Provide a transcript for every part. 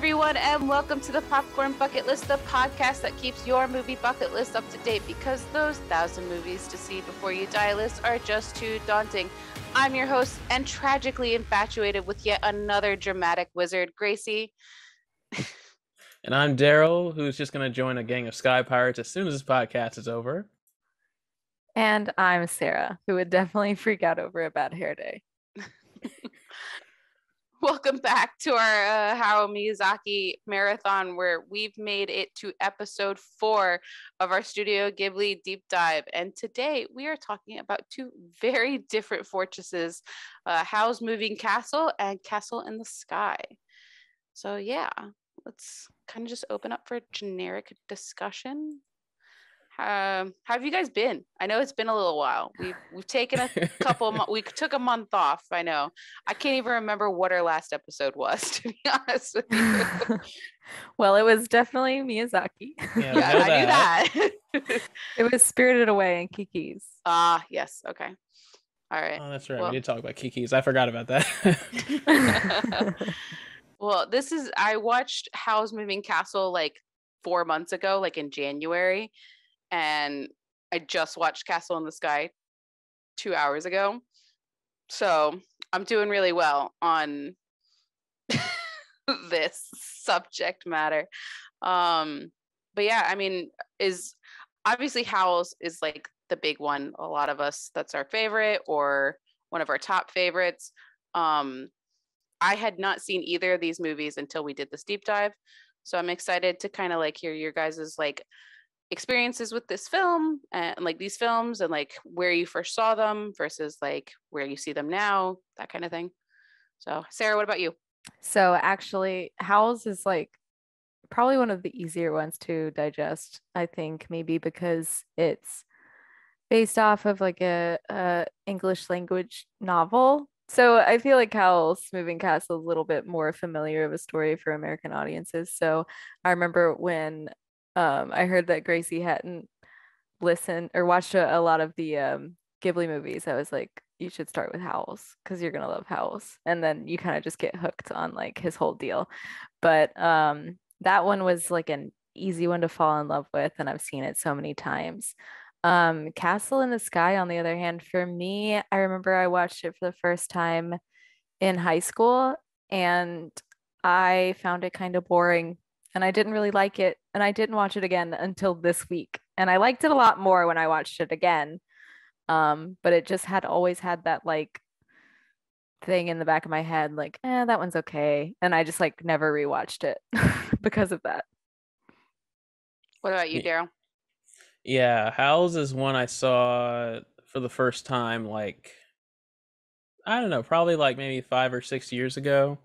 everyone, and welcome to the Popcorn Bucket List, the podcast that keeps your movie bucket list up to date because those 1,000 movies to see before you die lists are just too daunting. I'm your host and tragically infatuated with yet another dramatic wizard, Gracie. And I'm Daryl, who's just going to join a gang of sky pirates as soon as this podcast is over. And I'm Sarah, who would definitely freak out over a bad hair day. Welcome back to our Hayao Miyazaki marathon, where we've made it to episode 4 of our Studio Ghibli deep dive. And today we are talking about two very different fortresses, Howl's Moving Castle and Castle in the Sky. So yeah, let's kind of just open up for generic discussion. How have you guys been? I know it's been a little while. We've taken a couple. We took a month off. I know. I can't even remember what our last episode was, to be honest with you. Well, it was definitely Miyazaki. Yeah, I knew that. It was Spirited Away and Kiki's. Yes. Okay. All right. Oh, that's right. We did talk about Kiki's. I forgot about that. Well, I watched Howl's Moving Castle like 4 months ago, like in January. And I just watched Castle in the Sky 2 hours ago. So I'm doing really well on this subject matter. But yeah, I mean, obviously Howl's is like the big one. A lot of us, that's our favorite or one of our top favorites. I had not seen either of these movies until we did this deep dive. So I'm excited to kind of like hear your guys's like experiences with this film and like these films and like where you first saw them versus like where you see them now, that kind of thing. So Sarah, what about you? So actually Howl's is like probably one of the easier ones to digest, I think, maybe because it's based off of like a English language novel. So I feel like Howl's Moving Castle is a little bit more familiar of a story for American audiences. So I remember when I heard that Gracie hadn't listened or watched a lot of the Ghibli movies. I was like, you should start with Howl's because you're gonna love Howl's, and then you kind of just get hooked on like his whole deal. But that one was like an easy one to fall in love with, and I've seen it so many times. Castle in the Sky, on the other hand, for me, I remember I watched it for the first time in high school, and I found it kind of boring. And I didn't really like it. And I didn't watch it again until this week. And I liked it a lot more when I watched it again. But it just had always had that like thing in the back of my head, like, that one's okay. And I just like never rewatched it because of that. What about you, Daryl? Yeah, Howl's is one I saw for the first time, like, I don't know, probably like maybe 5 or 6 years ago.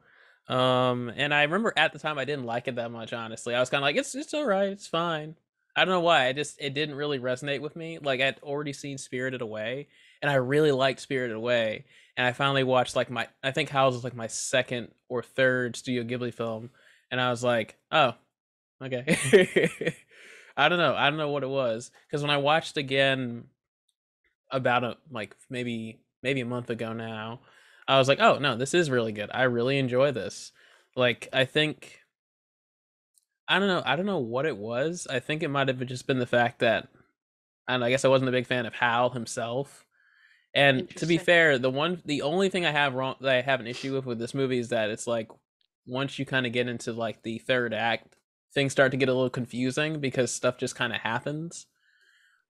And I remember at the time I didn't like it that much, honestly. I was kind of like, it's all right, it's fine. I don't know why. It didn't really resonate with me. Like I'd already seen Spirited Away, and I really liked Spirited Away. And I finally watched like I think Howl's was like my second or third Studio Ghibli film, and I was like, oh, okay. I don't know what it was, because when I watched again about maybe a month ago now, I was like, oh no, this is really good. I really enjoy this. Like, I think, I don't know what it was. I think it might have just been the fact that, I guess I wasn't a big fan of Howl himself. And to be fair, the only thing I have wrong, that I have an issue with this movie is that it's like, once you kind of get into like the third act, things start to get a little confusing because stuff just kind of happens.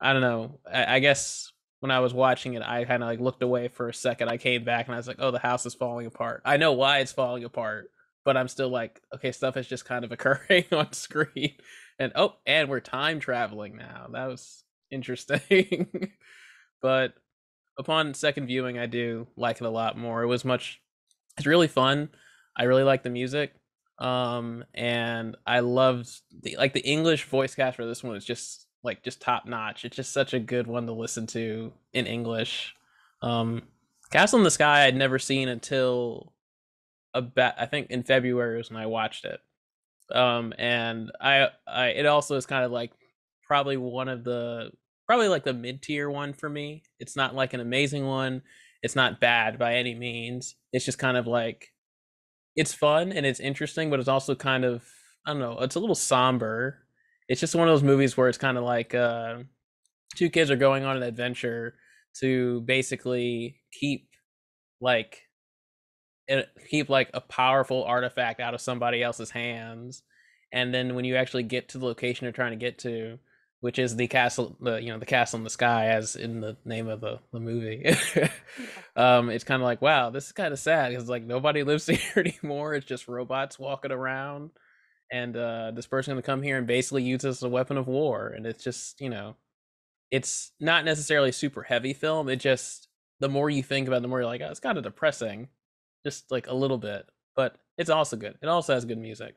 I don't know. I guess when I was watching it, I kind of like looked away for a second. I came back and I was like, oh, the house is falling apart. I know why it's falling apart, but I'm still like, okay, stuff is just kind of occurring on screen. And and we're time traveling now. That was interesting. But upon second viewing, I do like it a lot more. It's really fun. I really like the music. And I loved the English voice cast for this one is just top notch. It's just such a good one to listen to in English. Castle in the Sky I'd never seen until I think in February was when I watched it. And I it also is kind of like probably like the mid-tier one for me. It's not like an amazing one. It's not bad by any means. It's just kind of like it's fun and it's interesting, but it's also kind of, I don't know, it's a little somber. It's just one of those movies where it's kind of like two kids are going on an adventure to basically like keep like a powerful artifact out of somebody else's hands, and then when you actually get to the location they're trying to get to, which is the castle, the castle in the sky, as in the name of the movie. It's kind of like, wow, this is kind of sad because like nobody lives here anymore. It's just robots walking around, and this person gonna come here and basically use this as a weapon of war. And it's just, it's not necessarily a super heavy film. It just, the more you think about it, the more you're like, oh, it's kind of depressing, just like a little bit. But it's also good. It also has good music,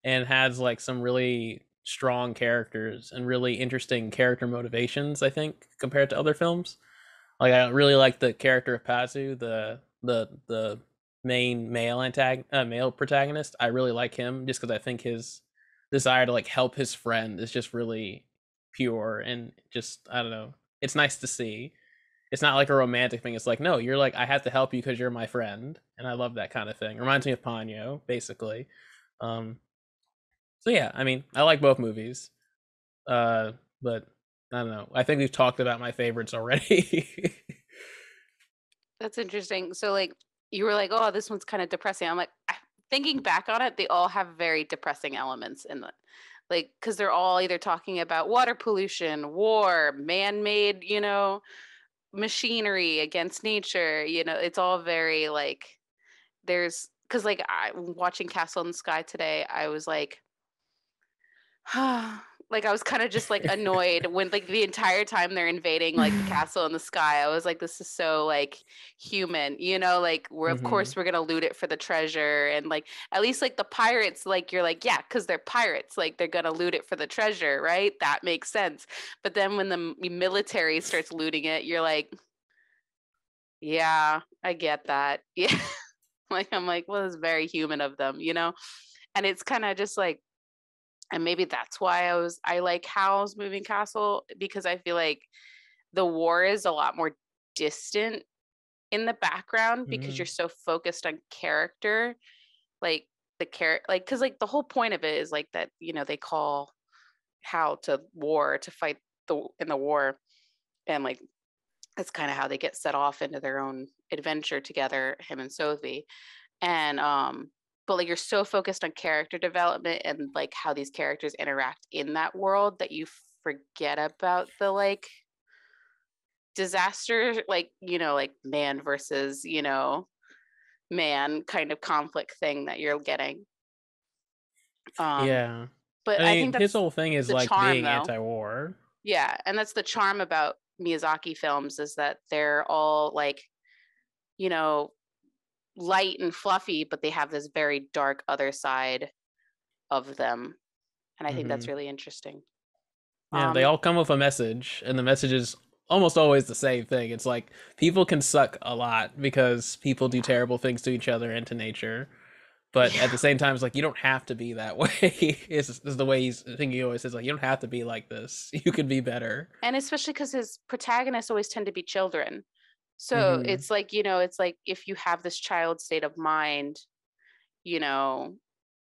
and has like some really strong characters and really interesting character motivations, I think, compared to other films. Like I really like the character of Pazu, the main male protagonist. I really like him just because I think his desire to like help his friend is just really pure, and just, I don't know. It's nice to see. It's not like a romantic thing. It's like, no, you're like, I have to help you because you're my friend, and I love that kind of thing. Reminds me of Ponyo, basically. Um, so yeah, I mean, I like both movies. But I don't know. I think we've talked about my favorites already. That's interesting. So like you were like, oh, this one's kind of depressing. I'm like, thinking back on it, they all have very depressing elements in it. Like, because they're all either talking about water pollution, war, man-made, machinery against nature. It's all very like, there's, because like I watching Castle in the Sky today, I was like, like I was kind of just like annoyed when like the entire time they're invading like the castle in the sky. I was like, this is so like human, like we're of course we're gonna loot it for the treasure. And like at least like the pirates, like you're like, yeah, because they're pirates, like they're gonna loot it for the treasure, right? That makes sense. But then when the military starts looting it, you're like, yeah, I get that. Yeah. Like I'm like, well, it's very human of them, and it's kind of just like, and maybe that's why I like Howl's Moving Castle, because I feel like the war is a lot more distant in the background because you're so focused on character, like the character, like because like the whole point of it is like that, they call Howl to war to fight in the war, and like that's kind of how they get set off into their own adventure together, him and Sophie. And but like you're so focused on character development and like how these characters interact in that world that you forget about the like disaster, like like man versus man kind of conflict thing that you're getting. Yeah. But I I think mean, his that's whole thing is the like charm being though. anti-war. Yeah, and that's the charm about Miyazaki films, is that they're all like you know light and fluffy, but they have this very dark other side of them. And I think that's really interesting. Yeah, they all come with a message, and the message is almost always the same thing. It's like people can suck a lot because people do terrible things to each other and to nature. But at the same time, it's like you don't have to be that way. is the way I think he always says, like, you don't have to be like this. You could be better. And especially because his protagonists always tend to be children. So it's like, it's like if you have this child state of mind, you know,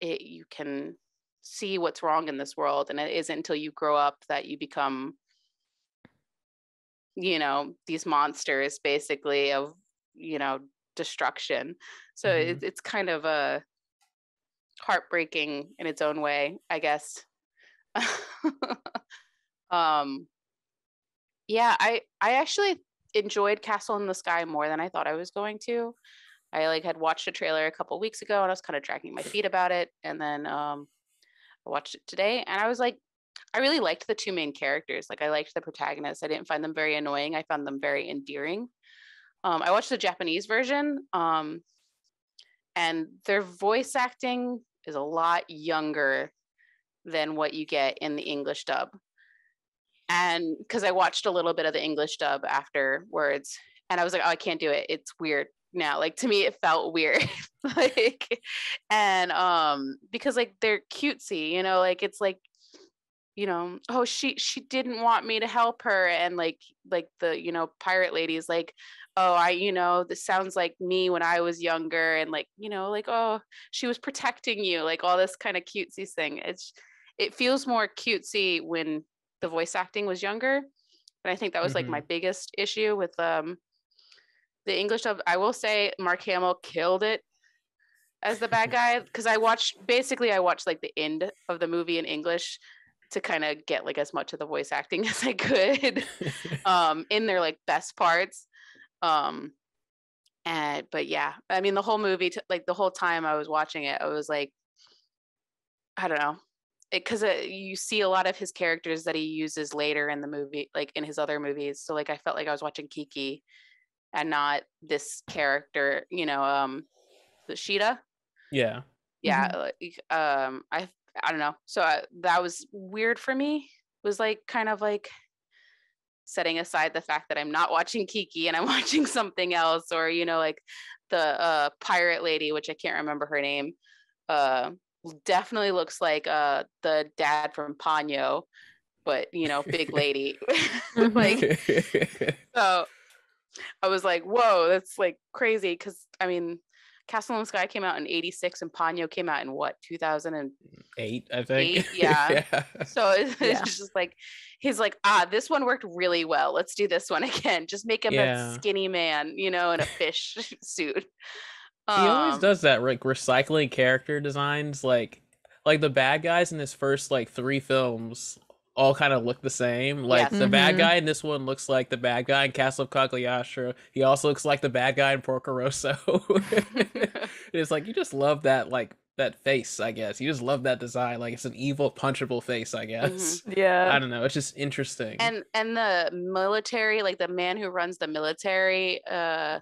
you can see what's wrong in this world. And it isn't until you grow up that you become, these monsters basically of, destruction. So it's kind of a heartbreaking in its own way, I guess. Yeah, I actually enjoyed Castle in the Sky more than I thought I was going to. I like had watched a trailer a couple weeks ago and I was kind of dragging my feet about it, and then I watched it today and I was like, I really liked the two main characters. Like I liked the protagonists. I didn't find them very annoying. I found them very endearing. I watched the Japanese version, and their voice acting is a lot younger than what you get in the English dub. And because I watched a little bit of the English dub afterwards, and I was like, oh, I can't do it. It's weird now. Like to me, it felt weird. Like, and because like they're cutesy, like it's like oh, she didn't want me to help her, and like the pirate lady's like, oh, this sounds like me when I was younger, and like like, oh, she was protecting you, like all this kind of cutesy thing. It feels more cutesy when the voice acting was younger, and I think that was like my biggest issue with the English dub. I will say Mark Hamill killed it as the bad guy, because I watched like the end of the movie in English to kind of get like as much of the voice acting as I could in their like best parts. But yeah, I mean the whole movie, like the whole time I was watching it, I was like, I don't know, because you see a lot of his characters that he uses later in the movie, like in his other movies. So like I felt like I was watching Kiki and not this character, the Sheeta. Yeah. Like, I don't know. So that was weird for me. It was like kind of like setting aside the fact that I'm not watching Kiki and I'm watching something else, or like the pirate lady, which I can't remember her name, definitely looks like the dad from Ponyo, but big lady. Like, so I was like, whoa, that's like crazy, because I mean Castle in the Sky came out in 86 and Ponyo came out in what, 2008, I think. Yeah. So it's just like, he's like, this one worked really well, let's do this one again, just make him a skinny man, in a fish suit. He always does that, like recycling character designs, like the bad guys in his first like 3 films all kind of look the same. Like the bad guy in this one looks like the bad guy in Castle of Cagliostro. He also looks like the bad guy in Porco Rosso. It's like, you just love that, like that face, I guess. You just love that design. Like it's an evil punchable face, I guess. Yeah. I don't know. It's just interesting. And the military, like the man who runs the military, I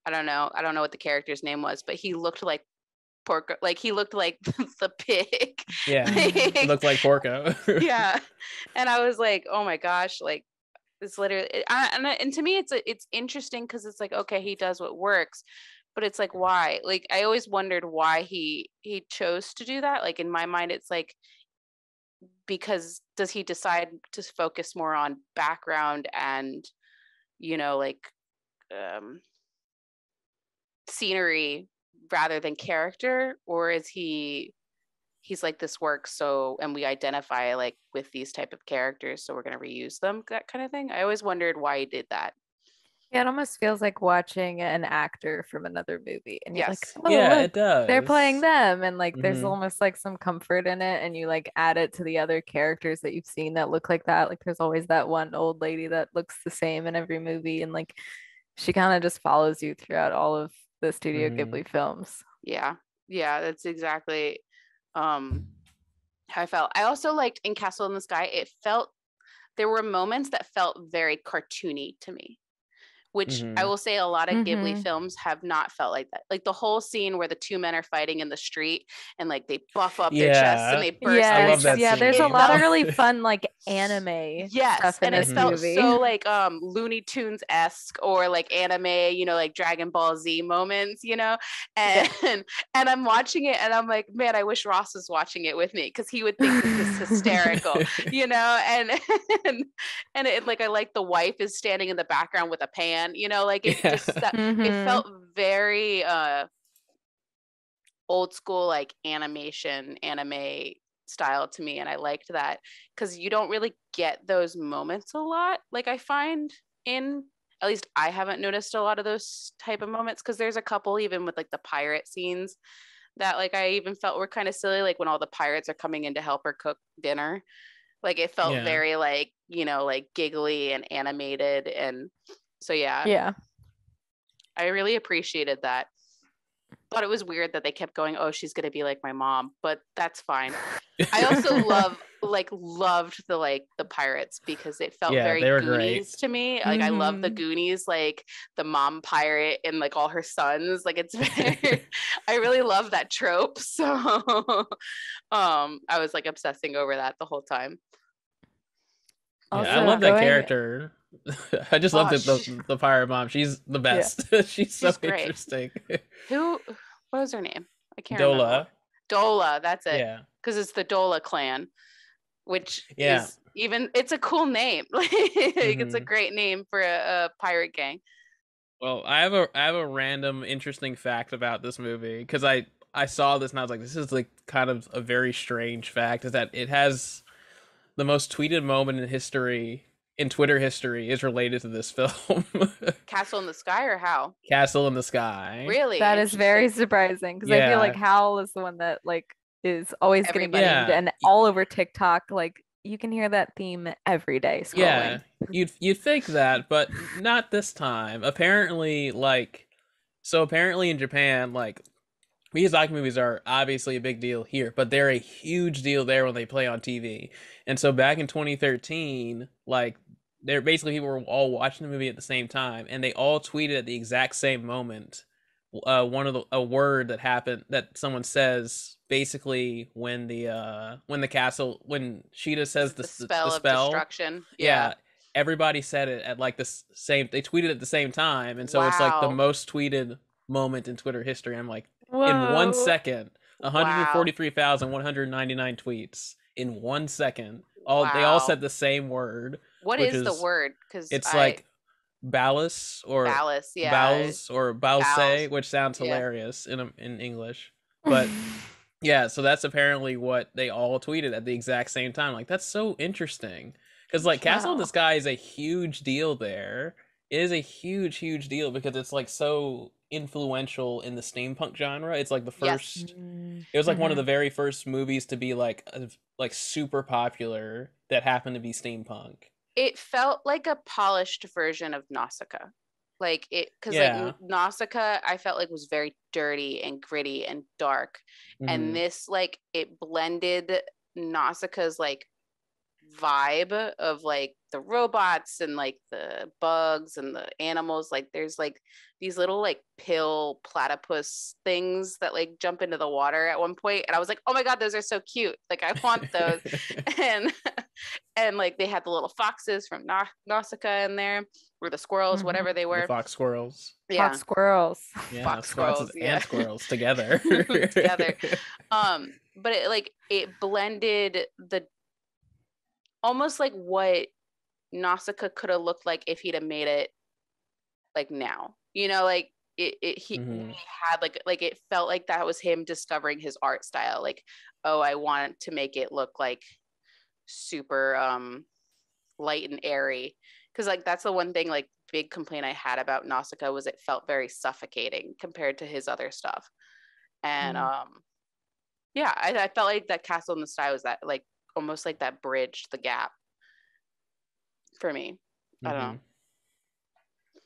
don't know what the character's name was, but he looked like Porco, like he looked like the pig. Yeah, he looked like Porco. Yeah, and I was like, oh my gosh, like it's literally, and to me it's interesting, because it's like, okay, he does what works, but it's like, why? Like I always wondered why he chose to do that. Like in my mind, it's like, because does he decide to focus more on background and like scenery rather than character, or is he's like, this works, so, and we identify like with these type of characters, so we're going to reuse them, that kind of thing. I always wondered why he did that. Yeah, it almost feels like watching an actor from another movie, and you're like, oh, yeah, look, it does, they're playing them, and like there's almost like some comfort in it, and you like add it to the other characters that you've seen that look like that. Like there's always that one old lady that looks the same in every movie, and like she kind of just follows you throughout all of the Studio Ghibli films. Yeah, that's exactly how I felt. I also liked in Castle in the Sky, there were moments that felt very cartoony to me, which I will say a lot of Ghibli films have not felt like that. Like the whole scene where the 2 men are fighting in the street and like they buff up their chests and they burst. I love that scene. There's a lot of really fun like anime stuff in and this it felt movie. so like Looney Tunes-esque, or like anime, like Dragon Ball Z moments, and and I'm watching it and I'm like, man, I wish Ross was watching it with me, because he would think this is hysterical, and it, like, I like the wife is standing in the background with a pan, like it just it felt very old school, like anime style to me, and I liked that, because you don't really get those moments a lot. Like I find at least I haven't noticed a lot of those type of moments, because there's a couple even with like the pirate scenes that like I even felt were kind of silly, like when all the pirates are coming in to help her cook dinner. Like it felt very like, like giggly and animated, and so yeah, I really appreciated that. Thought it was weird that they kept going, oh, she's gonna be like my mom, but that's fine. I also loved the pirates, because it felt very Goonies great to me. Like I love the Goonies, like the mom pirate and like all her sons. Like it's very I really love that trope. So I was like obsessing over that the whole time. Also, I love that character. I just love the pirate mom. She's the best. She's so interesting. What was her name? I can't remember. Dola, that's it. Yeah. Because it's the Dola clan. which Yeah. is it's a cool name. It's a Mhm. great name for a pirate gang. Well, I have a random interesting fact about this movie because I saw this and I was like, this is like kind of a very strange fact. Is that it has the most tweeted moment in history, in Twitter history, is related to this film. Castle in the Sky or how? Castle in the Sky. Really? That is very Interesting. surprising because I feel like Yeah. Howl is the one that like is always getting Everybody. memed Yeah. and all over TikTok. Like you can hear that theme every day Yeah. scrolling. You'd think that, but not this time. Apparently, like, so apparently in Japan, like, Miyazaki movies are obviously a big deal here, but they're a huge deal there when they play on TV. And so back in 2013, like, they're basically people were all watching the movie at the same time, and they all tweeted at the exact same moment. One of a word that happened that someone says basically when the castle when Sheeta says The the spell of spell. destruction. Yeah, everybody said it at like same. They tweeted at the same time, and so it's like the Wow. most tweeted moment in Twitter history. I'm like, in one Whoa. second, Wow. 143,199 tweets in 1 second. They all Wow. said the same word, What which is the is word? Because it's like Ballast, yeah. bowels or balse, Bowels. which sounds Yeah. hilarious in English. But yeah, so that's apparently what they all tweeted at the exact same time. Like that's so interesting because like Castle in the Wow. Sky is a huge deal there. It is a huge deal because it's like so influential in the steampunk genre. It's like the Yes. first. It was like one of the Mhm. very first movies to be like super popular that happened to be steampunk. It felt like a polished version of Nausicaa. Like it, because like Yeah. Nausicaa, I felt like was very dirty and gritty and dark. And Mhm. this, like, it blended Nausicaa's like vibe of like the robots and like the bugs and the animals. Like there's like these little like pill platypus things that like jump into the water at one point, and I was like, oh my god, those are so cute, like I want those. and and like they had the little foxes from Nausicaa in there, or the squirrels, Mhm. whatever they The were. fox squirrels. Yeah. Fox squirrels. Yeah, Fox foxes squirrels, yeah. and squirrels together. Together. But it like it blended the almost like what Nausicaa could have looked like if he'd have made it like now. You know, like he had like it felt like that was him discovering his art style. Like, oh, I want to make it look like super light and airy. Because like that's the one thing, like big complaint I had about Nausicaa was it felt very suffocating compared to his other stuff. And yeah, I felt like that Castle in the Sky was that like almost like that bridged the gap for me. I don't know.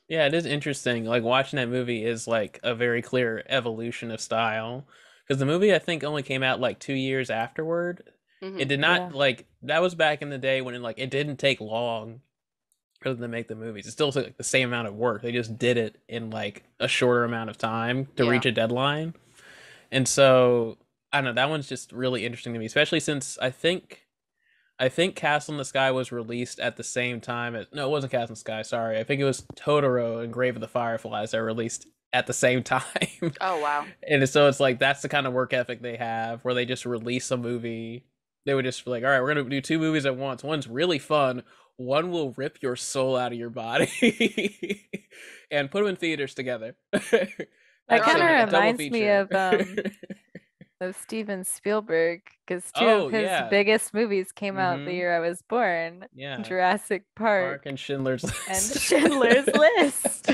Yeah, it is interesting. Like watching that movie is like a very clear evolution of style. Because the movie I think only came out like 2 years afterward. It did not Yeah. like that was back in the day when it didn't take long for them to make the movies. It still took like the same amount of work. They just did it in like a shorter amount of time to Yeah. reach a deadline. And so I don't know, that one's just really interesting to me, especially since I think Castle in the Sky was released at the same time as no, it wasn't Castle in the Sky, sorry. I think it was Totoro and Grave of the Fireflies that were released at the same time. Oh wow. And so it's like that's the kind of work ethic they have where they just release a movie. They would just be like, all right, we're gonna do two movies at once. One's really fun, one will rip your soul out of your body. And put them in theaters together. That kind of Actually, A double reminds me feature. of Steven Spielberg because two Oh of his yeah. biggest movies came out the Mhm. year I was born. Yeah. Jurassic Park Park and Schindler's and List. Schindler's List.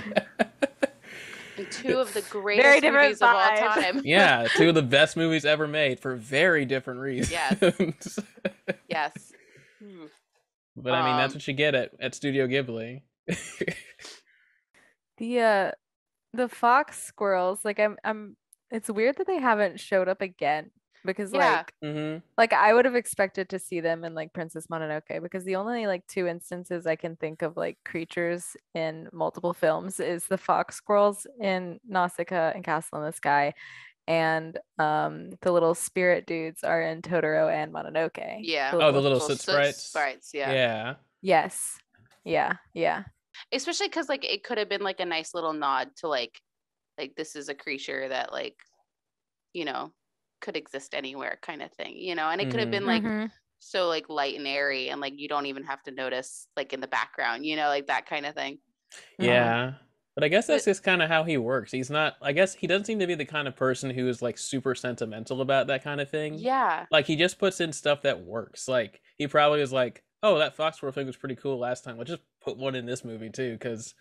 and two of the Very greatest different movies of all vibe. time. Yeah, two of the best movies ever made for very different reasons. Yes. Yes. But I mean, that's what you get at Studio Ghibli. The fox squirrels, like I'm it's weird that they haven't showed up again because Yeah. like I would have expected to see them in like Princess Mononoke because the only like two instances I can think of like creatures in multiple films is the fox squirrels in Nausicaa and Castle in the Sky, and the little spirit dudes are in Totoro and Mononoke. Yeah. Oh, the little soot sprites. Sprites, yeah. Yeah. Yes. Yeah. Especially because like it could have been like a nice little nod to like this is a creature that like, you know, could exist anywhere kind of thing, you know, and it could have been like Mhm. so like light and airy, and like you don't even have to notice like in the background, like that kind of thing. Yeah. But I guess that's But just kind of how he works. He's not, I guess he doesn't seem to be the kind of person who is like super sentimental about that kind of thing. yeah, Like he just puts in stuff that works. Like he probably was like, "Oh, that Fox Squirrel thing was pretty cool last time. Let's just put one in this movie too cuz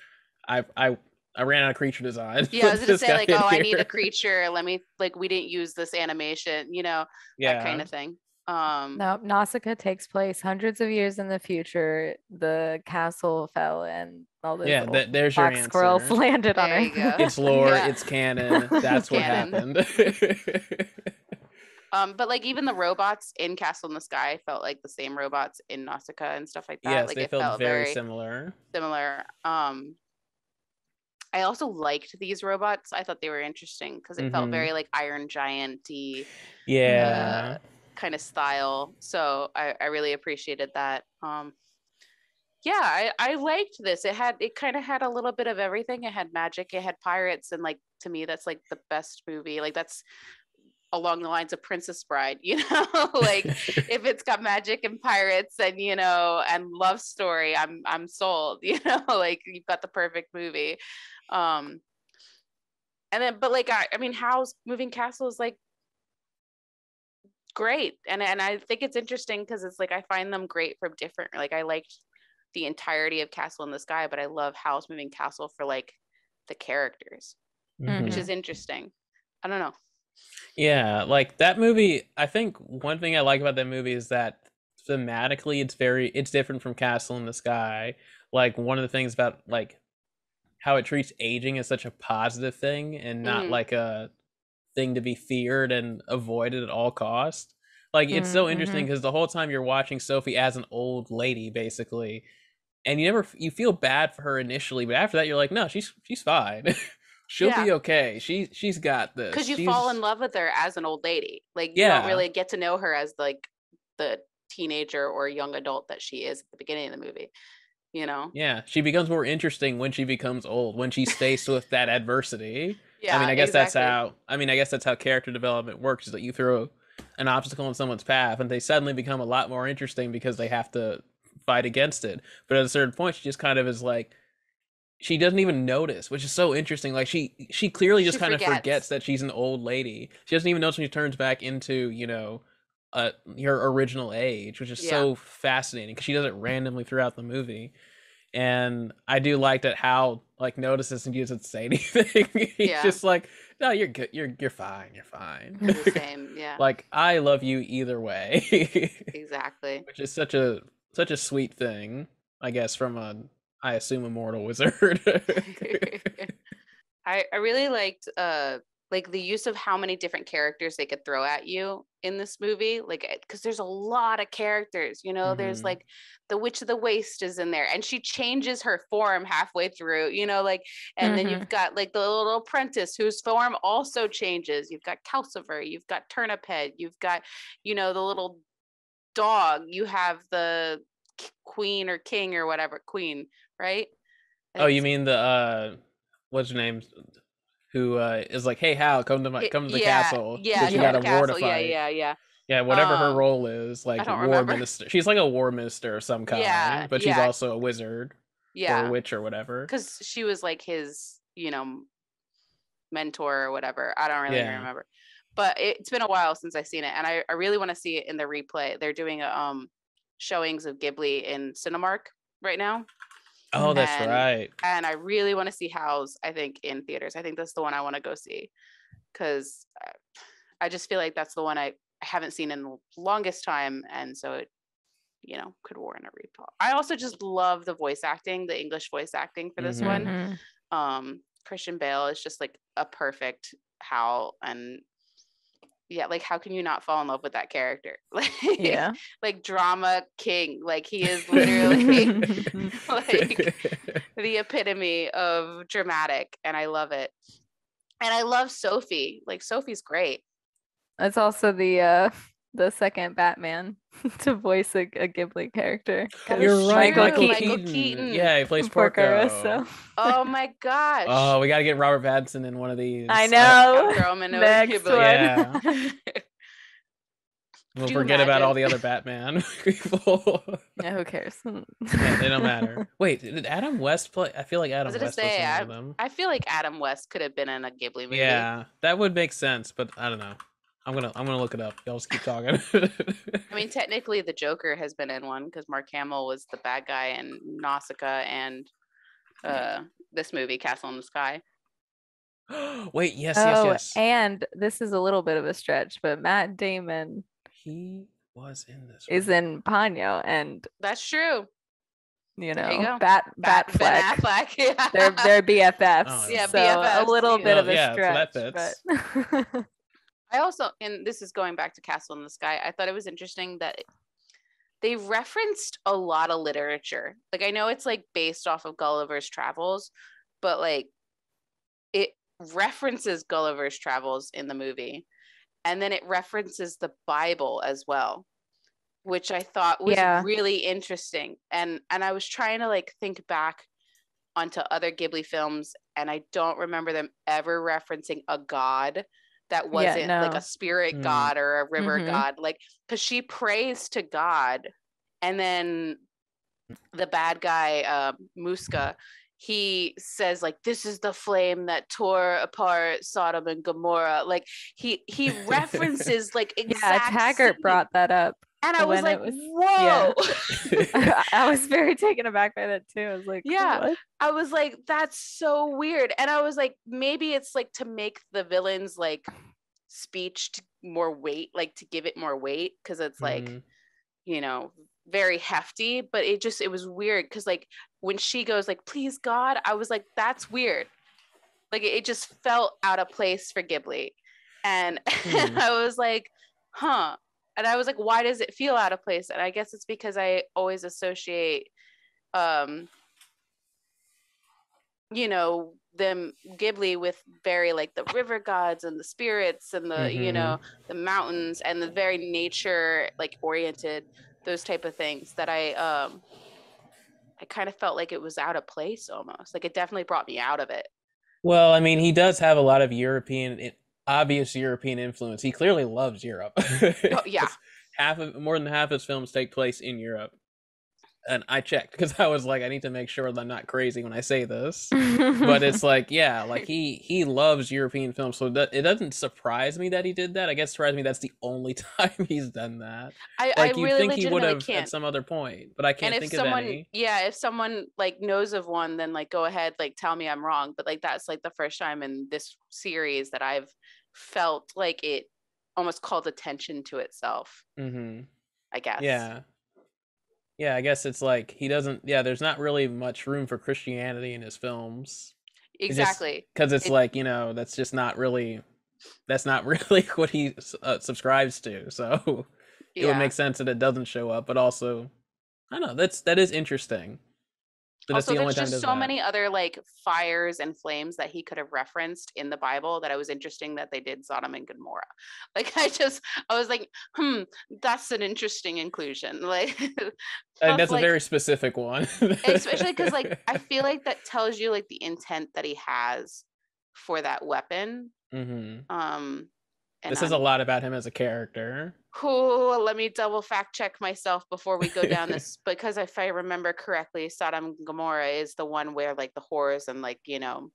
I I I ran out of creature design. yeah, I was Put gonna this say guy like, in oh, I need a here." creature, let me, like, we didn't use this animation, that kind Yeah. of thing. No, Nausicaa takes place hundreds of years in the future. The castle fell and all those Yeah, little there's your fox squirrels answer. landed on There you go. Earth. It's lore, Yeah. it's canon. It's That's what canon. happened. But like even the robots in Castle in the Sky felt like the same robots in Nausicaa and stuff like that. Yes, Like they it felt felt very very similar. similar. I also liked these robots. I thought they were interesting because it felt very like Iron Giant-y Yeah. kind of style. So I really appreciated that. Yeah, I liked this. It kind of had a little bit of everything. It had magic, it had pirates, and like to me, that's like the best movie. Like that's along the lines of Princess Bride, like if it's got magic and pirates and and love story, I'm sold, like you've got the perfect movie. And then but like I mean Howl's Moving Castle is like great, and I think it's interesting because it's like I find them great from different, like I liked the entirety of Castle in the Sky, but I love Howl's Moving Castle for like the characters, which is interesting. I don't know. Yeah, like that movie, I think one thing I like about that movie is that thematically it's different from Castle in the Sky. Like one of the things about like how it treats aging as such a positive thing and not like a thing to be feared and avoided at all costs. Like it's so interesting because the whole time you're watching Sophie as an old lady basically, and you feel bad for her initially, but after that you're like, no, she's fine. She'll be okay. She's got this. Because you fall in love with her as an old lady. Like you don't really get to know her as like the teenager or young adult that she is at the beginning of the movie. Yeah, she becomes more interesting when she becomes old, when she's faced with that adversity. Yeah, I mean, I guess exactly. that's how character development works, is that you throw an obstacle in someone's path and they suddenly become a lot more interesting because they have to fight against it. But at a certain point she just kind of is like, she doesn't even notice, which is so interesting. Like she clearly just kind of forgets that she's an old lady. She doesn't even notice when she turns back into, her original age, which is so fascinating because she does it randomly throughout the movie. And I do like that Hal like notices and he doesn't say anything. He's just like, no, you're good. You're fine. You're fine. The same, yeah. Like I love you either way. Exactly. Which is such a sweet thing, I guess, from I assume a mortal wizard. I really liked like the use of how many different characters they could throw at you in this movie, like because there's a lot of characters, there's like the Witch of the Waste is in there and she changes her form halfway through, like, and then you've got like the little apprentice whose form also changes. You've got Calcifer, you've got Turnip Head, you've got the little dog, you have the queen or king or whatever, queen, right? Oh, you mean the what's her name, who is like, hey Hal, come to the castle, because you got a war to fight. Yeah, whatever her role is, like war minister. She's like a war minister of some kind, but she's also a wizard or a witch or whatever, because she was like his mentor or whatever. I don't really remember, but it's been a while since I've seen it, and I really want to see it in the replay. They're doing showings of Ghibli in Cinemark right now. Oh, that's right. And I really want to see Howl's, I think, in theaters. I think that's the one I want to go see because I just feel like that's the one I haven't seen in the longest time, and so it could warrant a replay. I also just love the voice acting, the English voice acting for this one. Christian Bale is just like a perfect Howl, and like how can you not fall in love with that character? Like drama king, like he is literally like the epitome of dramatic, and I love it. And I love Sophie. Like Sophie's great. It's also the second Batman to voice a Ghibli character. You're right, Michael Keaton. Yeah, he plays Porco. So. Oh my gosh. Oh, we got to get Robert Pattinson in one of these. I know. Throw him in Next Ghibli. one. Yeah. We'll Could you forget about all imagine? the other Batman people. Yeah, who cares? Yeah, they don't matter. Wait, did Adam West play? I feel like I was Adam gonna West was say, in one of them. I feel like Adam West could have been in a Ghibli movie. Yeah, that would make sense, but I don't know. I'm gonna look it up. Y'all just keep talking. I mean, technically, the Joker has been in one because Mark Hamill was the bad guy in Nausicaa and this movie, Castle in the Sky. Wait, yes, yes, Oh, yes. and this is a little bit of a stretch, but Matt Damon He was in this is one. in Ponyo, and That's true. you There you know, go. Bat Ben Batfleck. Affleck. Yeah. They're BFFs, Oh, Yeah, so a BFFs. little bit well, of a yeah, so that stretch, but fits. I also, and this is going back to Castle in the Sky, I thought it was interesting that they referenced a lot of literature. Like, I know it's like based off of Gulliver's Travels, but like it references Gulliver's Travels in the movie. And then it references the Bible as well, which I thought was yeah, really interesting. And I was trying to like think back onto other Ghibli films, and I don't remember them ever referencing a god that yeah, wasn't like a no. spirit god or a river Mm-hmm. god. Like, because she prays to God, and then the bad guy, Muska, he says like, "This is the flame that tore apart Sodom and Gomorrah." Like he references like Yeah, exact Taggart scene. brought that up And I was when like, it was, yeah. "Whoa!" I was very taken aback by that too. I was like, Yeah, what? I was like, "That's so weird." And I was like, maybe it's like to make the villains like speech more weight, like to give it more weight, because it's like, you know, very hefty. But it was weird because like when she goes like, "Please God," I was like, that's weird. Like it just felt out of place for Ghibli. And I was like, huh. And I was like, why does it feel out of place? And I guess it's because I always associate you know, them Ghibli with very like the river gods and the spirits and the, you know, the mountains and the very nature like oriented, those type of things that I kind of felt like it was out of place almost. Like it definitely brought me out of it. Well, I mean, he does have a lot of obvious European influence. He clearly loves Europe. Oh yeah. More than half his films take place in Europe. And I checked because I was like, I need to make sure that I'm not crazy when I say this. But it's like, yeah, like he loves European films, so it doesn't surprise me that he did that. I guess it surprised me that's the only time he's done that. I Like you'd really think he would legitimately have at can't. some other point, but I And can't if think of someone, any. yeah, if someone like knows of one, then like go ahead, like tell me I'm wrong. But like that's like the first time in this series that I've felt like it almost called attention to itself, I guess. Yeah. Yeah, I guess it's like he doesn't. Yeah, there's not really much room for Christianity in his films. It's just Exactly. because it's like, that's just not really. That's not really what he subscribes to. So it would Yeah. make sense that it doesn't show up. But also, I don't know. That is interesting. That it's Also, the only there's time it just does so that. many other like fires and flames that he could have referenced in the Bible that it was interesting that they did Sodom and Gomorrah. Like I was like, that's an interesting inclusion. Like And plus that's a like very specific one. especially because like I feel like that tells you like the intent that he has for that weapon. And This is a lot about him as a character. oh, let me double fact check myself before we go down this, because if I remember correctly, Sodom and Gomorrah is the one where like the whores and like, you know,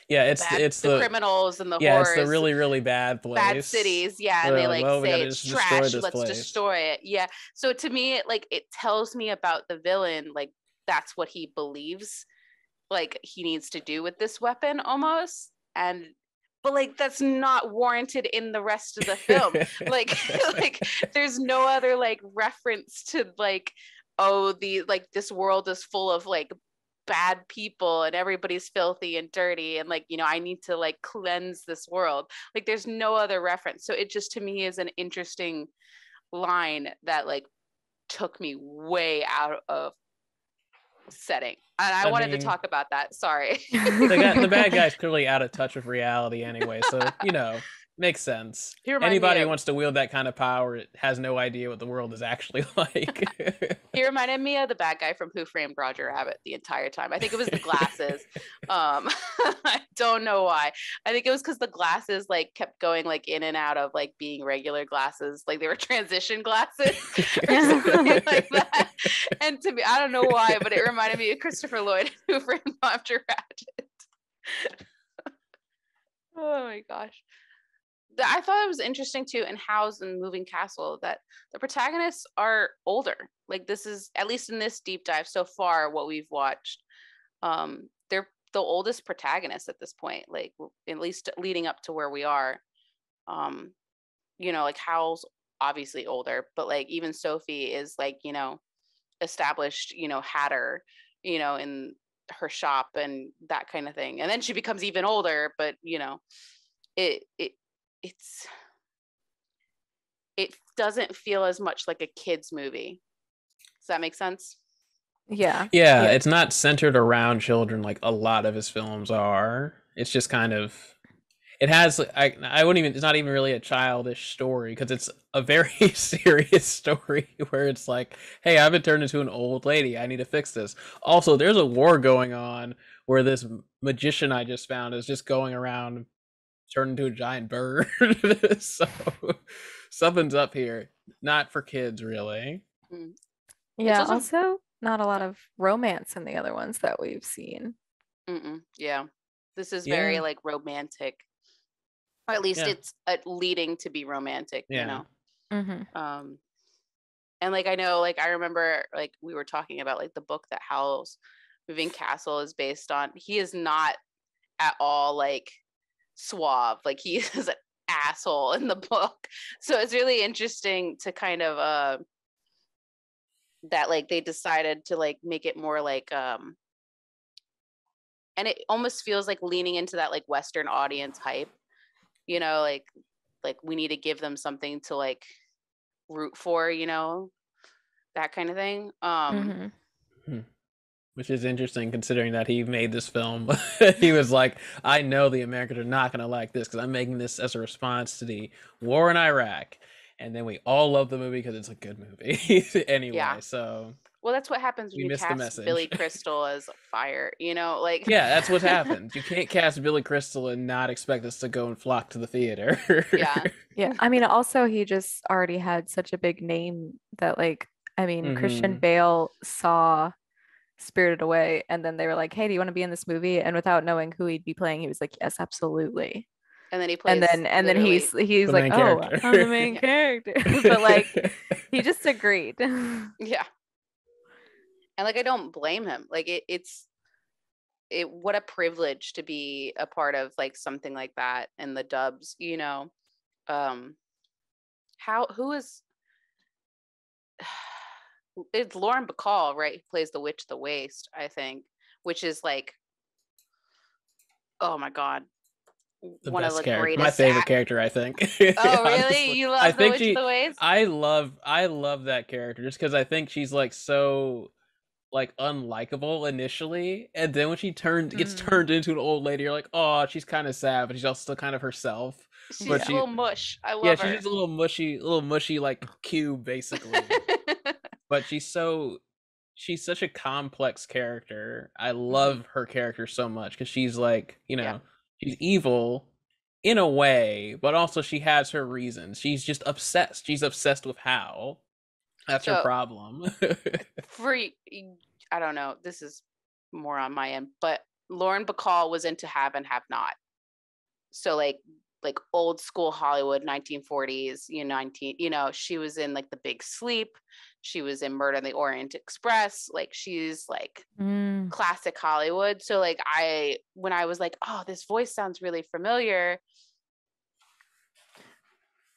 Yeah, it's the criminals and the it's the whores, really really bad place. bad cities, yeah, and They're they like, like well, we say gotta it's just destroy trash, this let's place. destroy it. Yeah. So to me, it tells me about the villain, like that's what he believes like he needs to do with this weapon almost. And but like that's not warranted in the rest of the film. Like like there's no other like reference to like, oh, the like this world is full of like bad people and everybody's filthy and dirty and like, you know, I need to like cleanse this world. Like there's no other reference. So it just to me is an interesting line that like took me way out of setting. And I wanted to talk about that. Sorry. The bad guy's clearly out of touch with reality anyway, so Makes sense. He reminded me Anybody who of wants to wield that kind of power has no idea what the world is actually like. he reminded me of the bad guy from Who Framed Roger Rabbit the entire time. I think it was the glasses. I don't know why. I think it was because the glasses like kept going like in and out of like being regular glasses, like they were transition glasses or something like that. And to me, I don't know why, but it reminded me of Christopher Lloyd Who Framed Roger Rabbit. Oh my gosh. I thought it was interesting too in House and Moving Castle that the protagonists are older. Like this is, at least in this deep dive so far, what we've watched, they're the oldest protagonists at this point, like at least leading up to where we are. Like Howl's obviously older, but like even Sophie is like, established, hatter, in her shop and that kind of thing. And then she becomes even older, but it it doesn't feel as much like a kid's movie. Does that make sense? Yeah. Yeah, it's not centered around children like a lot of his films are. It's just kind of it has I wouldn't even it's not even really a childish story because it's a very serious story where it's like, hey, I've been turned into an old lady. I need to fix this. Also, there's a war going on where this magician I just found is just going around turned into a giant bird. So something's up here. Not for kids, really. Yeah, also not a lot of romance in the other ones that we've seen. Yeah. This is very like romantic. Or at least it's leading to be romantic, Mm-hmm. And like I know, like I remember like we were talking about like the book that Howl's Moving Castle is based on. He is not at all like suave, like he is an asshole in the book. So it's really interesting to kind of that like they decided to like make it more like and it almost feels like leaning into that like Western audience hype, like we need to give them something to like root for, that kind of thing. Which is interesting considering that he made this film. He was like, I know the Americans are not going to like this because I'm making this as a response to the war in Iraq. And then we all love the movie because it's a good movie anyway. So well, that's what happens when you cast Billy Crystal as fire, like yeah, that's what happens. You can't cast Billy Crystal and not expect us to go and flock to the theater. Yeah. I mean, also he just already had such a big name that like, I mean, Christian Bale saw Spirited Away and then they were like, hey, do you want to be in this movie? And without knowing who he'd be playing, he was like, yes, absolutely. And then he plays and then he's like, oh, I'm the main character. But like he just agreed. Yeah. And like I don't blame him. Like it's what a privilege to be a part of like something like that in the dubs, who is it's Lauren Bacall, right? Who plays the Witch the Waste, I think, which is like, oh my god, one of the greatest. My favorite character, I think. Oh, really? You love the Witch the Waste? I love that character just because I think she's like so like unlikable initially, and then when she gets turned into an old lady, you're like, oh, she's kind of sad, but she's also still kind of herself. She's a little mush. I love her. Yeah, she's just a little mushy like cube basically. But she's such a complex character. I love her character so much because she's like, she's evil in a way, but also she has her reasons. She's just obsessed. She's obsessed with Howl. That's her problem. I don't know. This is more on my end, but Lauren Bacall was into Have and Have Not. So like old school Hollywood, 1940s, she was in like The Big Sleep. She was in Murder on the Orient Express. Like she's like classic Hollywood. So like when I was like, oh, this voice sounds really familiar,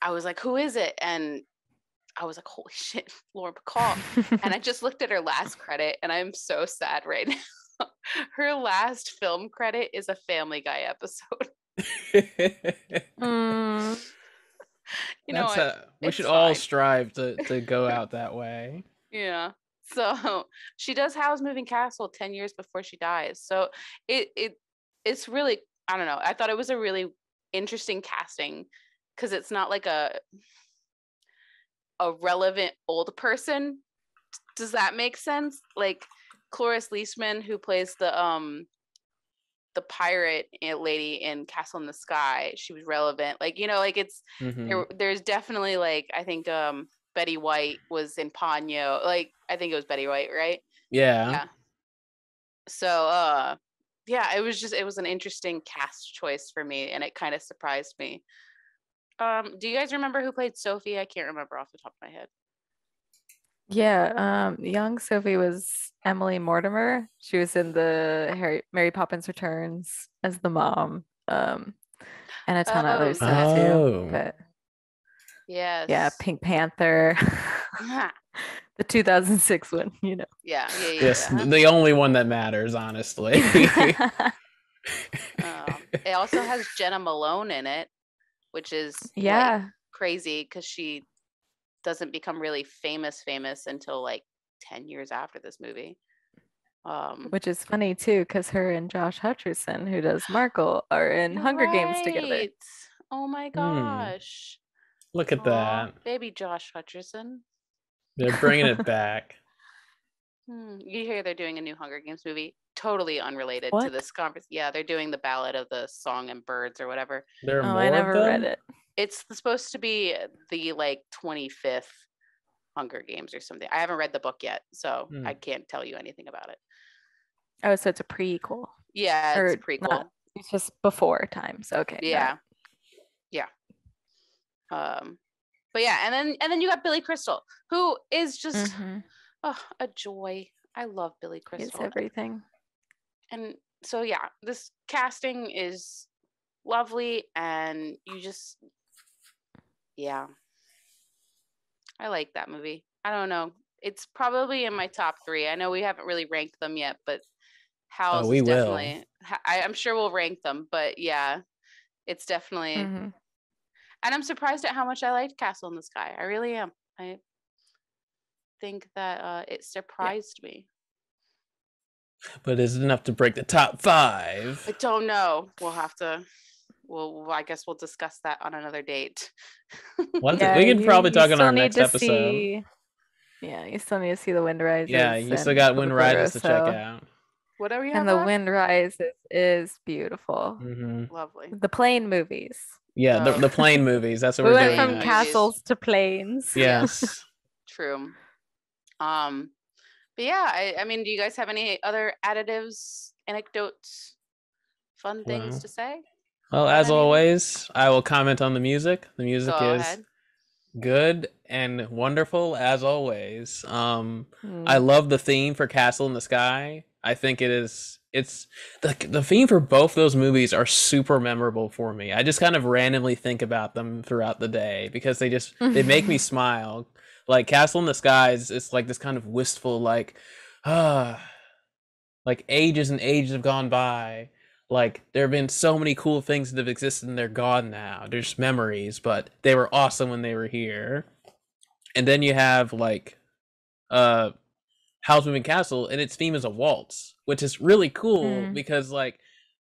I was like, who is it? And I was like, holy shit, Lauren Bacall. And I just looked at her last credit and I'm so sad right now. Her last film credit is a Family Guy episode. We should all strive to go out that way. Yeah. So she does Howl's Moving Castle 10 years before she dies. So it's really, I don't know. I thought it was a really interesting casting because it's not like a relevant old person. Does that make sense? Like Cloris Leachman, who plays the pirate lady in Castle in the Sky, she was relevant. Like, you know, like it's there's definitely like, I think Betty White was in Ponyo. Like, I think it was Betty White, right? Yeah. So yeah, it was an interesting cast choice for me, and it kind of surprised me. Do you guys remember who played Sophie? I can't remember off the top of my head. Yeah, young Sophie was Emily Mortimer. She was in the Mary Poppins Returns as the mom, and a ton of other stuff too. But yes, yeah, Pink Panther, the 2006 one, you know. Yeah. Yes, the only one that matters, honestly. It also has Jenna Malone in it, which is like crazy because she doesn't become really famous until like 10 years after this movie. Which is funny too, because her and Josh Hutcherson, who does Markle, are in Hunger Games together. Oh my gosh. Look at that. Baby Josh Hutcherson. They're bringing it back. You hear they're doing a new Hunger Games movie, totally unrelated to this conference. Yeah, they're doing the Ballad of the Song and Birds or whatever. There are more I never of them? read it. It's supposed to be the like 25th Hunger Games or something. I haven't read the book yet, so I can't tell you anything about it. Oh, so it's a prequel. Yeah, it's a prequel. Not, it's just before times. Okay. Yeah. Yeah. But yeah, and then you got Billy Crystal, who is just a joy. I love Billy Crystal. It's everything. And so yeah, this casting is lovely, and you just I like that movie. I don't know. It's probably in my top 3. I know we haven't really ranked them yet, but Howl's is definitely. I'm sure we'll rank them, but yeah, it's definitely. And I'm surprised at how much I liked Castle in the Sky. I really am. I think that it surprised me. But is it enough to break the top 5? I don't know. We'll have to. Well, I guess we'll discuss that on another date. We can probably talk on our next episode. Yeah, you still need to see the Wind Rises. Yeah, you still got Wind Rises to check out. Whatever you have. And the Wind Rises is beautiful. Lovely. The plane movies. Yeah, the plane movies. That's what we we're went doing. From castles to planes. Yes. True. But yeah, I mean, do you guys have any other additives, anecdotes, fun things to say? Well, as always, I will comment on the music. The music is good and wonderful as always. I love the theme for Castle in the Sky. I think it's the theme for both those movies are super memorable for me. I just kind of randomly think about them throughout the day because they make me smile. Like Castle in the Sky it's like this kind of wistful, like ages and ages have gone by. Like there have been so many cool things that have existed and they're gone now. They're just memories, but they were awesome when they were here. And then you have like Howl's Moving Castle, and its theme is a waltz, which is really cool because like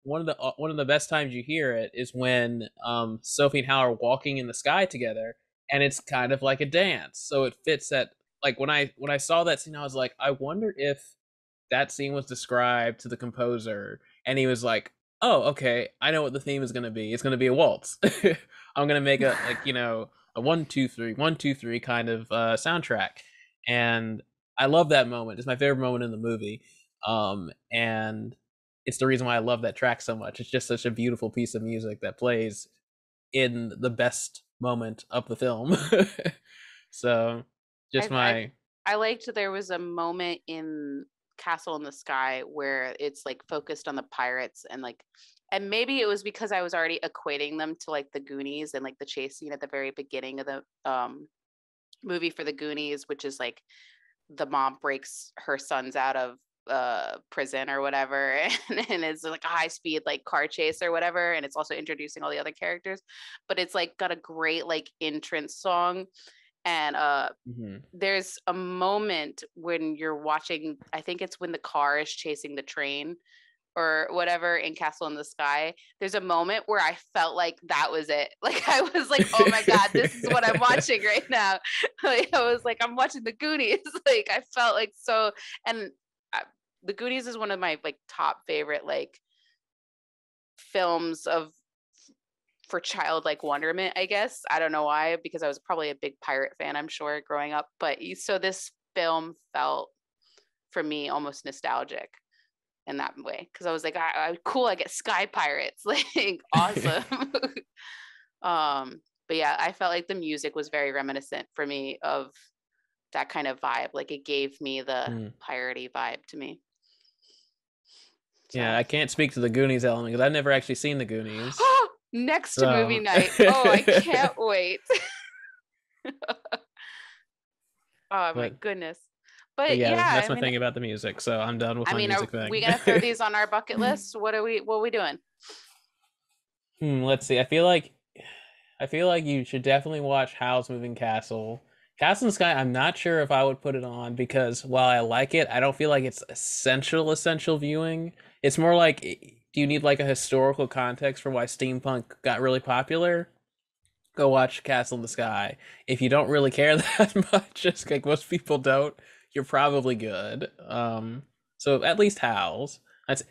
one of the best times you hear it is when Sophie and Howl are walking in the sky together, and it's kind of like a dance. So it fits that. Like when I saw that scene, I was like, I wonder if that scene was described to the composer, and he was like, "Oh, okay, I know what the theme is going to be. It's going to be a waltz. I'm going to make a a 1 2 3 1 2 3 kind of soundtrack." And I love that moment. It's my favorite moment in the movie, and it's the reason why I love that track so much. It's just such a beautiful piece of music that plays in the best moment of the film. So, I liked there was a moment in Castle in the Sky where it's like focused on the pirates and maybe it was because I was already equating them to like the Goonies and like the chase scene at the very beginning of the movie for the Goonies, which is like the mom breaks her sons out of prison or whatever, and it's like a high speed like car chase or whatever, and it's also introducing all the other characters, but it's like got a great like entrance song. And there's a moment when you're watching, I think it's when the car is chasing the train, or whatever in Castle in the Sky, there's a moment where I felt like that was it. Like I was like, oh my God, this is what I'm watching right now. Like I was like, I'm watching the Goonies. Like I felt like so, and the Goonies is one of my like top favorite like films for childlike wonderment, I guess. I don't know why, because I was probably a big pirate fan, I'm sure, growing up. But so this film felt for me almost nostalgic in that way, because I was like, cool, I get sky pirates, like awesome. But yeah, I felt like the music was very reminiscent for me of that kind of vibe. Like it gave me the piratey vibe to me. So. Yeah, I can't speak to the Goonies element because I've never actually seen the Goonies. Next to movie night. Oh, I can't wait. Oh my goodness. But yeah, that's my thing about the music. So I'm done with my music thing. Are we gonna throw these on our bucket list? What are we doing? Let's see. I feel like you should definitely watch Howl's Moving Castle. Castle in the Sky, I'm not sure if I would put it on because while I like it, I don't feel like it's essential viewing. It's more like, do you need like a historical context for why steampunk got really popular? Go watch Castle in the Sky. If you don't really care that much, just like most people don't, you're probably good. So at least Howl's.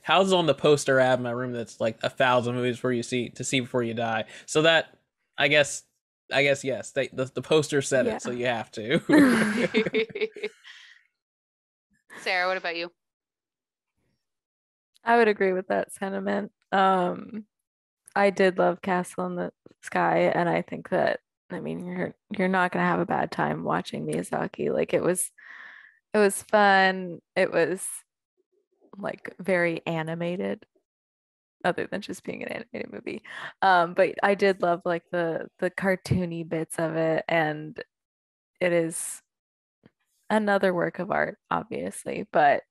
Howl's is on the poster ad in my room that's like 1,000 movies for you see before you die. So that, I guess yes. The poster said it, so you have to. Sarah, what about you? I would agree with that sentiment. I did love Castle in the Sky, and I think that you're not gonna have a bad time watching Miyazaki. Like it was fun. It was like very animated, other than just being an animated movie. But I did love like the cartoony bits of it, and it is another work of art, obviously. But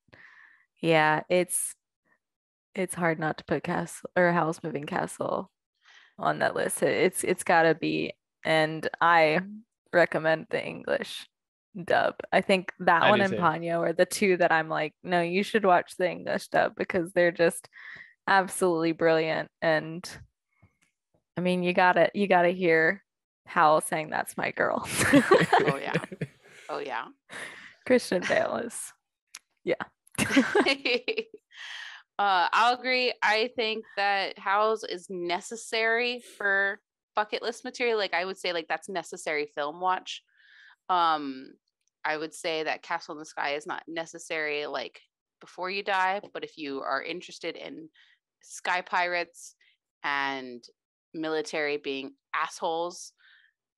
yeah, it's hard not to put Howl's Moving Castle on that list. It's gotta be, and I recommend the English dub. I think that one and Ponyo are the two that I'm like, no, you should watch the English dub because they're just absolutely brilliant. And I mean, you gotta hear Howl saying "That's my girl." Oh yeah. Christian Bale is, yeah. I'll agree. I think that Howl's is necessary for bucket list material. Like I would say, like that's necessary film watch. I would say that Castle in the Sky is not necessary like before you die, but if you are interested in sky pirates and military being assholes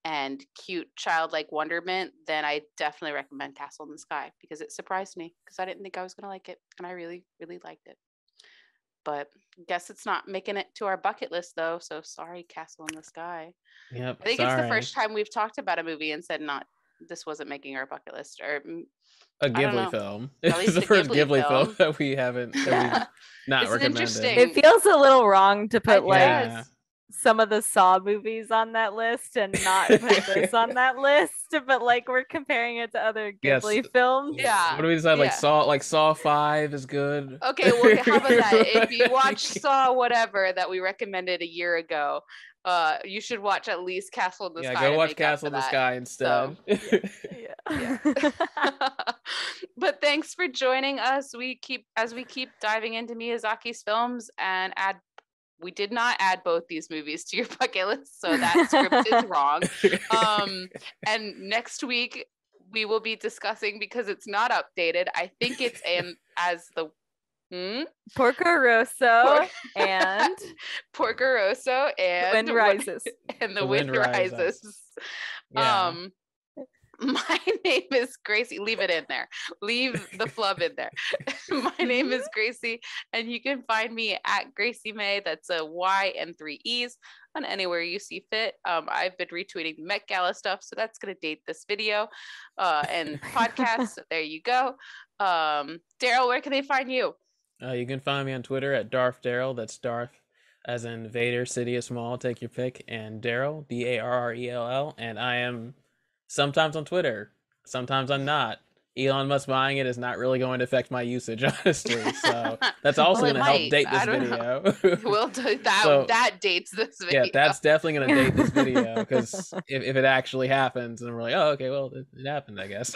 and cute childlike wonderment, then I definitely recommend Castle in the Sky because it surprised me because I didn't think I was going to like it, and I really, really liked it. But I guess it's not making it to our bucket list though, so sorry, Castle in the Sky. Yep. I think it's the first time we've talked about a movie and said this wasn't making our bucket list, or a Ghibli film. At least the first Ghibli film that we haven't not recommended. It feels a little wrong to put some of the Saw movies on that list and not put this on that list, but like we're comparing it to other Ghibli films. Yeah. What do we decide? Like Saw 5 is good. Okay, well, how about that? If you watch Saw whatever that we recommended a year ago, you should watch at least Castle in the Sky. Yeah, go watch Castle in the Sky instead. So, yeah. But thanks for joining us. As we keep diving into Miyazaki's films and we did not add both these movies to your bucket list, so that script is wrong. And next week we will be discussing, because it's not updated, I think it's as the Porco Rosso and Porco Rosso and The Wind Rises. And The Wind Rises. Yeah. My name is Gracie. Leave it in there. Leave the flub in there. My name is Gracie, and you can find me at Gracie May. That's a Y and 3 E's on anywhere you see fit. I've been retweeting the Met Gala stuff, so that's going to date this video and podcast. So there you go. Daryl, where can they find you? You can find me on Twitter at Darth Daryl. That's Darth as in Vader, City is Small, take your pick, and Daryl, Darrell, and I am sometimes on Twitter, sometimes I'm not. Elon Musk buying it is not really going to affect my usage, honestly. So that's also Well, going it to help might. date I this don't know. video. We'll do that. So- That dates this video. Yeah, that's definitely going to date this video, because if it actually happens, and we're like, oh, okay, well, it happened, I guess.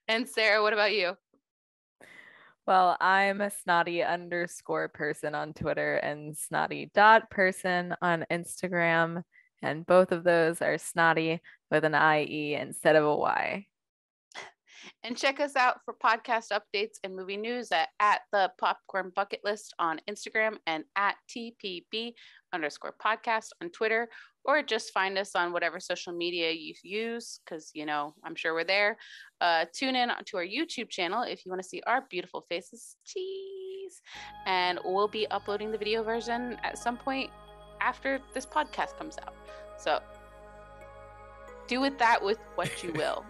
And Sarah, what about you? Well, I'm a snotty_person on Twitter and snotty.person on Instagram. And both of those are snotty with an IE instead of a Y. And check us out for podcast updates and movie news at the Popcorn Bucket List on Instagram and at TPB_podcast on Twitter, or just find us on whatever social media you use, because, you know, I'm sure we're there. Tune in to our YouTube channel if you want to see our beautiful faces. Cheese. And we'll be uploading the video version at some point after this podcast comes out. So do with that with what you will.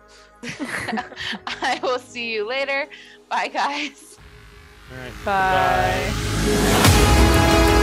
I will see you later. Bye, guys. All right. Bye. Bye.